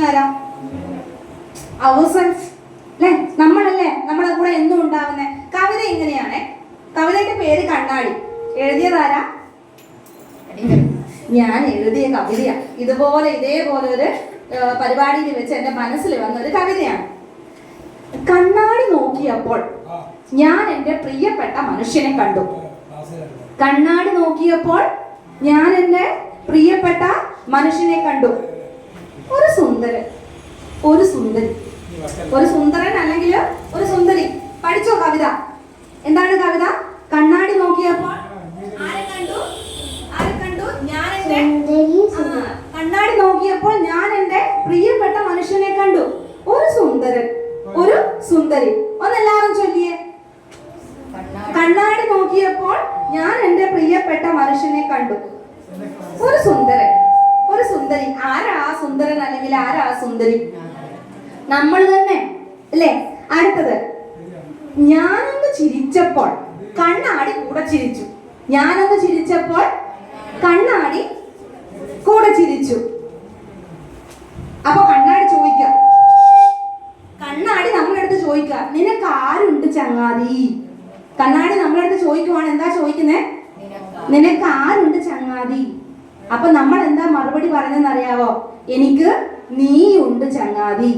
മനുഷ്യൻ ആരാ? ourselves അല്ലേ? നമ്മളല്ലേ നമ്മളെ കൂടെ എന്നും ഉണ്ടാവുന്നേ. കവിത ഇങ്ങനെയാണ്. കവിതയുടെ പേര് കണ്ണാടി. എഴുതിയതാരാ? ഞാൻ എഴുതിയ കവിതയാ. ഇതേപോലെ ഒരു പരിപാടിയിൽ വെച്ച് എന്റെ മനസ്സിൽ വന്ന ഒരു കവിതയാണ്. കണ്ണാടി നോക്കിയപ്പോൾ ഞാൻ എൻ്റെ പ്രിയപ്പെട്ട മനുഷ്യനെ കണ്ടു. കണ്ണാടി നോക്കിയപ്പോൾ ഞാൻ എൻ്റെ പ്രിയപ്പെട്ട മനുഷ്യനെ കണ്ടു. ഒരു സുന്ദരൻ, ഒരു സുന്ദരി, ഒരു സുന്ദരൻ അല്ലെങ്കിൽ ഒരു സുന്ദരി. പഠിച്ചോ കവിത? എന്താണ് കവിത? കണ്ണാടി നോക്കിയപ്പോൾ ആരെ കണ്ടു? ആരെ കണ്ടു? ഞാൻ എൻ്റെ കണ്ണാടി നോക്കിയപ്പോൾ ഞാൻ എൻ്റെ പ്രിയപ്പെട്ട മനുഷ്യനെ കണ്ടു. ഒരു സുന്ദരൻ, ഒരു സുന്ദരി. ഒന്നെല്ലാവരും ചൊല്ലിയേ. കണ്ണാടി നോക്കിയപ്പോൾ ഞാൻ എൻ്റെ പ്രിയപ്പെട്ട മനുഷ്യനെ കണ്ടു. ഒരു സുന്ദരൻ, ഒരു സുന്ദരി. ആരാ ആ സുന്ദരൻ അല്ലെങ്കിൽ ആരാ ആ സുന്ദരി? നമ്മൾ തന്നെ അല്ലേ? അടുത്തത്, ഞാനൊന്ന് ചിരിച്ചപ്പോൾ കണ്ണാടി കൂടെ ചിരിച്ചു. ഞാനൊന്ന് ചിരിച്ചപ്പോൾ കണ്ണാടി കൂടെ ചിരിച്ചു. അപ്പൊ കണ്ണാടി ചോദിക്ക, കണ്ണാടി നമ്മളെടുത്ത് ചോദിക്ക, നിനക്ക് ആരുണ്ട് ചങ്ങാതി? കണ്ണാടി നമ്മളെടുത്ത് ചോദിക്കുവാണ്. എന്താ ചോദിക്കുന്നേ? നിനക്ക് ആരുണ്ട് ചങ്ങാതി? അപ്പൊ നമ്മൾ എന്താ മറുപടി പറഞ്ഞെന്ന് അറിയാവോ? എനിക്ക് നീയുണ്ട് ചങ്ങാതി.